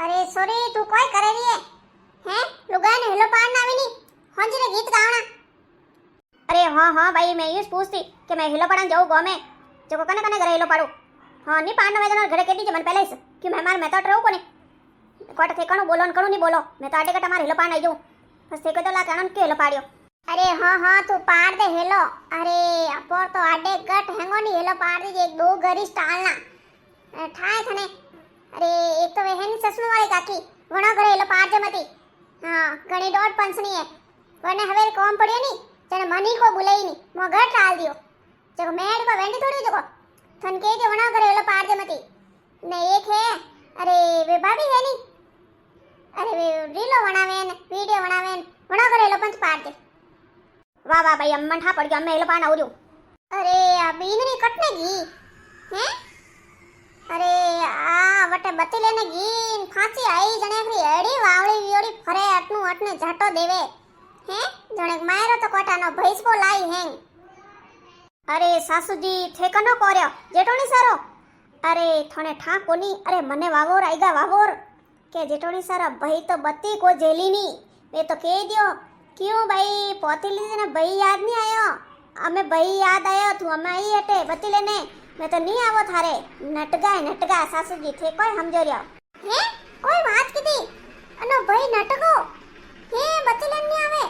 अरे सॉरी तू कोई करे रही है हैं लुगाई ने हेलो पाड़ना आवी नी होंजी ने गीत गावना। अरे हाँ भाई मैं यूं पूछती कि मैं हिलो पड़न जाऊँ गाँव में जो कने कने घरे हिलो पाड़ू। हाँ नहीं पाड़ना मैं घरे कहती थी मन पहले से कि मैं मैं तो रहूँ कोने कोट थे कणु बोलो कणु नहीं बोलो मैं तो आडे कटा मार हिलो पाड़ आई जाऊँ बस थे तो ला कणन के हिलो पाड़ियो। अरे हाँ तू पाड़ दे हेलो। अरे अपोर तो आडे गट हेंगो नी हेलो पाड़ दीजिए एक दो गरी स्टालना ठाए थने। अरे एक तो वे है नी ससनु वाली काकी वणो घरे हेलो पाड़ जे मती। हाँ घणी डोट पंसनी है वने हवे कोम पड़ियो नी जने मनी को बुलाई नी मो घर टाल दियो जको मेड को वेंडी थोड़ी जको थन के जे वणो घरे हेलो पाड़ जे मती ने एक है। अरे वे भाभी है नी अरे वे रीलो बनावेन वीडियो बनावेन वणो घरे हेलो पंच पाड़ दे। वाह वाह भाई अम्मन ठा पड़ गया मैं हिलो पाड़ आऊ। अरे आ बीनरी कटने गी हैं। अरे आ वटे बत्ती लेने गी फांसी आई जने खरी एड़ी वावड़ी वियोड़ी फरे अटनु अटने झटो देवे हैं जने मायरो तो कोटानो भैंसको लाई हैं। अरे सासू जी थे कनो कोर्यो जेटोनी सारो। अरे थोने ठा कोनी अरे मने वागोर आईगा वागोर के जेटोनी सारा भाई तो बत्ती को जेली नी वे तो कह दियो क्यों भाई पोती लीधी ने भाई याद नहीं आयो हमें भाई याद आयो तू हमें आई हटे बत्ती लेने मैं तो नहीं आवो थारे नटगा सासू जी थे कोई समझो रियो हैं कोई बात कीधी अनो भाई नटको हे बत्ती लेने नहीं आवे।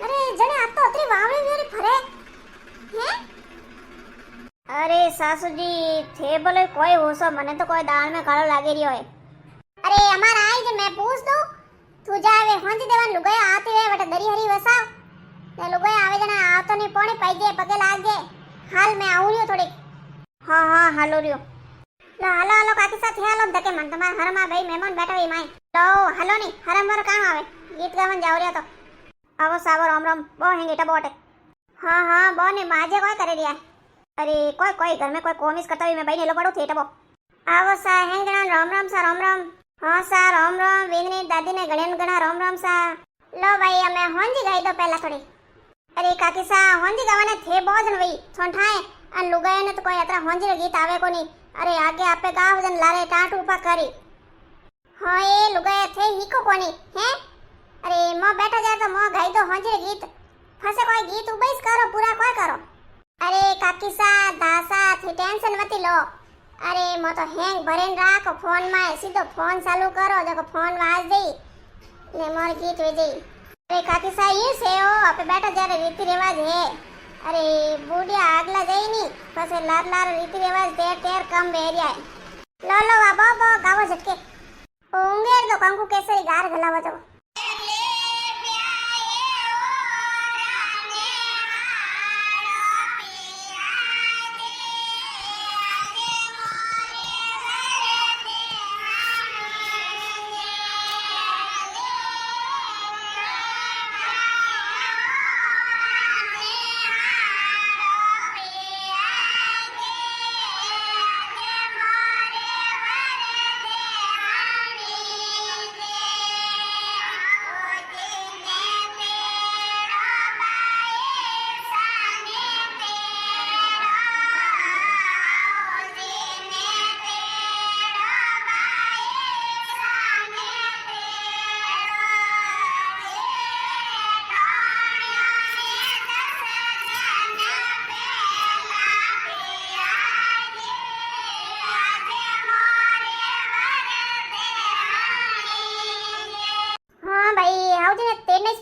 अरे जने आ तो अतरी वावड़ी वियोड़ी फरे हैं। अरे सासू जी थे बोले कोई होसो मने तो कोई दाल में कालो लागे रियो है। अरे हमारा आई जे मैं पूछ दो तू जावे होंजी देवन लुगाई आती वे वटे दरी हरी वसाव ने लुगाई आवे जना आवतो नहीं पोणी पाई दे पगे लाग दे हाल मैं आऊ रियो थोड़ी। हाँ हालो रियो लो हालो काकी साथ हालो धके मन तुम्हार हर में भाई मेहमान बैठा हुई माई लो हालो नी हरम वर काम आवे गीत गावन जाव रियो तो आवो सावर राम बो हेंगे टबो हटे। हाँ बो ने माजे कोई करे रिया। अरे कोई घर में कोई कोमिस करता हुई मैं भाई ने लो पड़ो थे टबो आवो सा हेंगणा राम सा राम हाँ सा राम वेदनी दादी ने गणन गणा राम सा लो भाई हमें होंजी गाई दो पहला थोड़ी। अरे काकी सा होंजी गावाने थे बहुत जन वही छोंठाए अन लुगाए ने तो कोई अतरा होंजी रे गीत आवे कोनी। अरे आगे आपे गाव जन लारे टाट उपा करी हाँ ये लुगाए थे हिको कोनी हैं। अरे मो बैठा जाए तो मो गाई दो होंजी रे गीत फसे कोई गीत उबैस करो पूरा कोई करो। अरे काकी सा दासा थी टेंशन मती लो। अरे मो तो हैंग भरेन राखो फोन में सीधो फोन चालू करो जको फोन वाज देई ने मोर गीत वे देई। अरे काकी सा ये से ओ आपे बैठा जारे रीति रिवाज है। अरे बूढ़िया आगला जाई नी पसे लार रीति रिवाज टेर कम बेरिया है। लो बाबा गावो झटके ओंगेर दो कंकु केसरी गार गलावो तो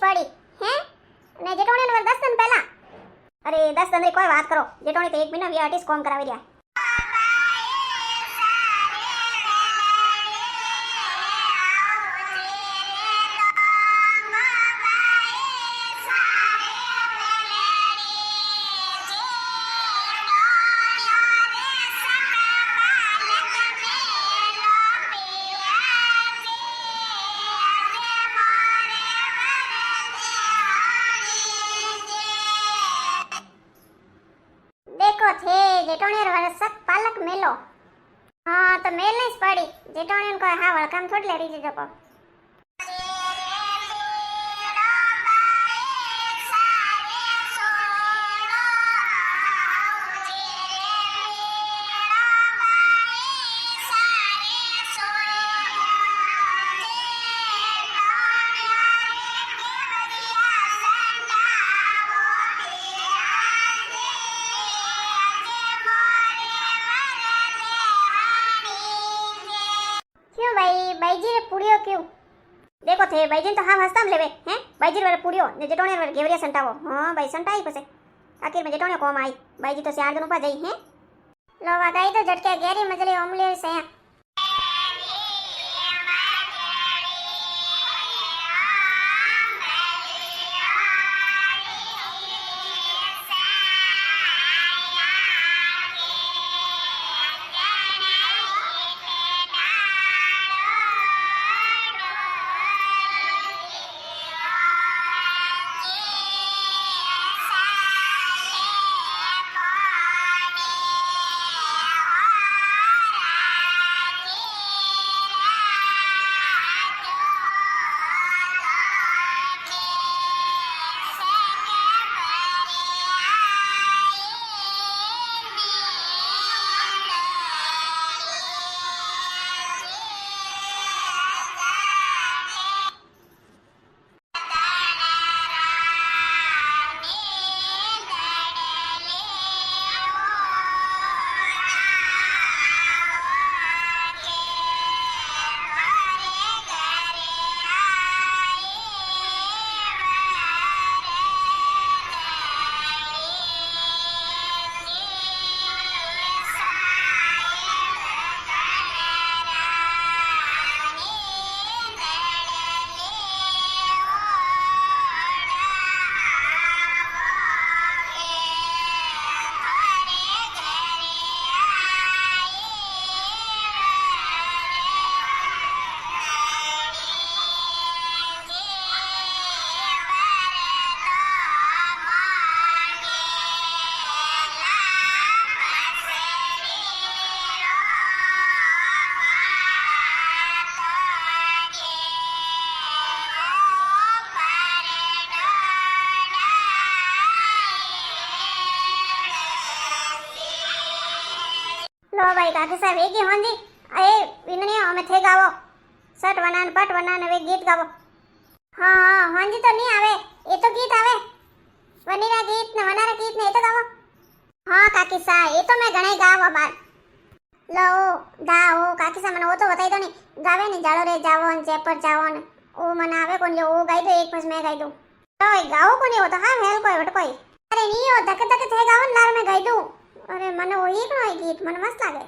पड़ी हैं ने जेटोने ने 10 दिन पहला। अरे 10 दिन री कोई बात करो जेटोनी तो 1 महीना वी आर्टिस्ट काम करावी रिया। थे जेटोने वरसक पालक मेलो हाँ तो मेल नहीं पड़ी जेटोने को हाँ वळकाम थोड़ी लेडी जे जको भाई बाईजी रे पुड़ियो क्यों देखो थे बाईजी तो हाँ हस्ताम लेवे हैं बाईजी रे पुड़ियो ने जटोणी रे घेवरिया संटावो हां भाई संटाई पसे आखिर में जटोणी कोम आई बाईजी तो सियार दिन उपा जई हैं लो वागाई तो झटके गेरी मजली ओमले से लो भाई काकी साहब एक ही होंजी ए विननी हमें थे गावो सट वनान पट वनान वे गीत गावो हाँ हाँ होंजी तो नहीं आवे ये तो गीत आवे वनीरा गीत ने वनारा गीत ने ये तो गावो हाँ काकी साहब ये तो मैं घणे गावा बार लो दा ओ काकी साहब मने वो तो बताई दो नहीं गावे नहीं जाड़ो रे जावोन चेपर जावोन ओ मने आवे कोन जो ओ गाई दो एक पस मैं गाई दूं तो गाओ कोनी हो तो हाँ हेल कोई वट कोई अरे नहीं हो धक धक थे गावन लार मैं गाई दूं अरे मने वो एक नो गीत मने मस्त लागे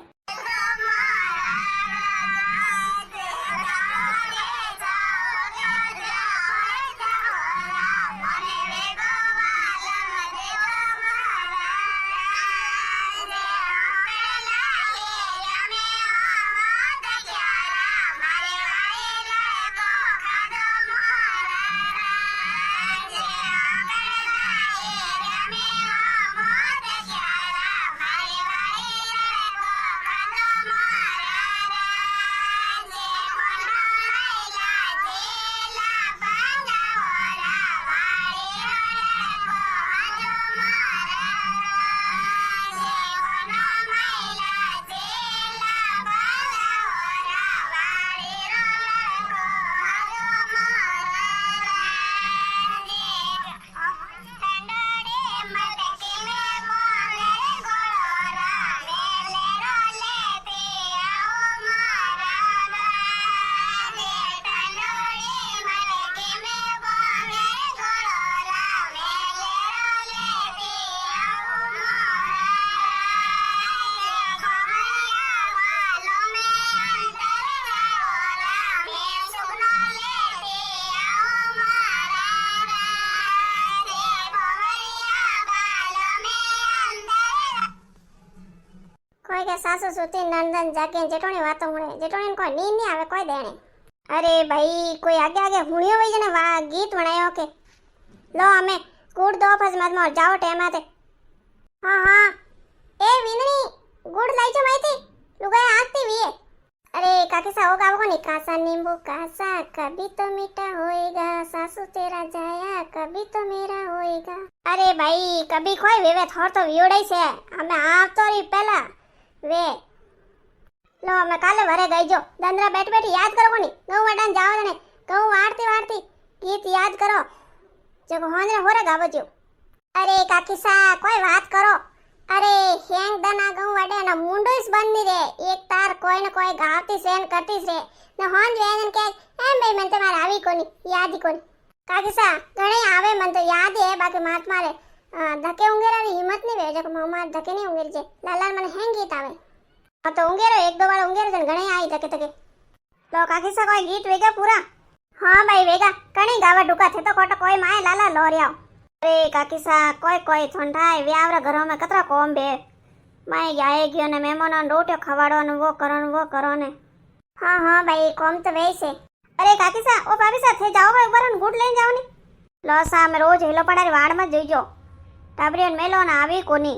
कोई के सासू सुती नंदन जाके जेटोनी वातो हुणे जेटोनी कोई नींद नहीं आवे कोई देने अरे भाई कोई आगे आगे हुणियो वई जने वा गीत वणायो के लो हमें गुड़ दो फस मत मोर जाओ टेम आते हाँ हाँ ए विननी गुड़ लाई जो माइती लुगाई आती वी अरे काकी सा होगा वो नहीं कासा नींबू कासा कभी तो मीठा होएगा सासू तेरा जाया कभी तो मेरा होएगा अरे भाई कभी खोई वेवे थोड़ तो वियोड़ाई से हमें आप तो री पहला वे लो मैं काले भरे गई जो दंदरा बैठ बैठ याद करो कोनी गऊ वडान जाओ ने गऊ वाड़ती वाड़ती गीत याद करो जो होंजरे होरे गावो जो अरे काकी सा कोई बात करो અરે હેંગ દના ગઉ વડે ને મુંડુસ બંધી રે એક તાર કોઈ ને કોઈ ગાવતી સેન કરતી રે ને હોન વેન કે એમ બે મન તમારે આવી કોની યાદ કોની કાકીસા ઘણે આવે મન તો યાદ હે બાકી માત મારે ધકે ઉંગેરાની હિંમત નહીં વેજે કે મામા ધકે નહીં ઉંગેરી છે લાલાલ મને હેંગ ગીત આવે હા તો ઉંગેરો એક દો વાર ઉંગેરો છે ઘણે આવી ધકે ધકે લો કાકીસા કોઈ ગીત વેગા પૂરા હા ભાઈ વેગા કણી ગાવા ડુકા થે તો ખોટો કોઈ માય લાલા લોરિયા અરે કાકીસા કોઈ ઠંડાય વ્યાવરા ઘરોમાં કતરા કોમ બે માય ગાય ગયો ને મહેમાનો રોટો ખવાડો ને વો કરો ને હા ભાઈ કોમ તો વે છે અરે કાકીસા ઓ ભાભીસા થે જાઓ ભાઈ બરન ગુડ લઈને જાવ ને લો સા મે રોજ હેલો પડારી વાડમાં જઈજો ટાબરીન મેલો ને આવી કોની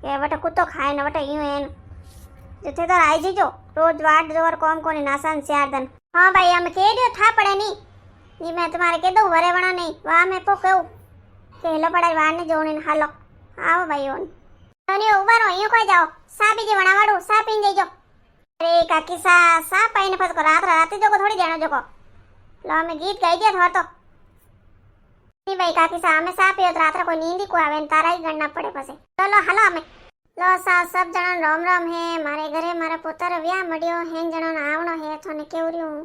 કે વટે કુત્તો ખાય ને વટે યું એન જેતે તો આઈ જઈજો રોજ વાડ જોર કોમ કોની નાસાન ચારદન હા ભાઈ અમે કેડ્યો થા પડે ની મેં તમારે કે દઉં વરેવણા નહીં વા મેં તો કહું કે હેલો પડારી વાડ ને જોણી હાલો આવો ભાઈ ઓન તને ઉભારો અહીંયા કોઈ જાઓ સા બીજી વણાવાડું સા પીને જઈજો અરે કાકી સા પાઈને ફસકો રાતે જોકો થોડી જાણો જોકો લો અમે ગીત ગાઈ ગયા થોર તો ની ભાઈ કાકી સા અમે સા પીઓ તો રાત્રે કોઈ નીંદી કો આવે ને તારા જ ગણના પડે પછી લો હાલો અમે લો સા સબ જણા રામ રામ હે મારે ઘરે મારા પોતારો વ્યાહ મળ્યો હેન જણા આવણો હે થોને કેવું રહ્યું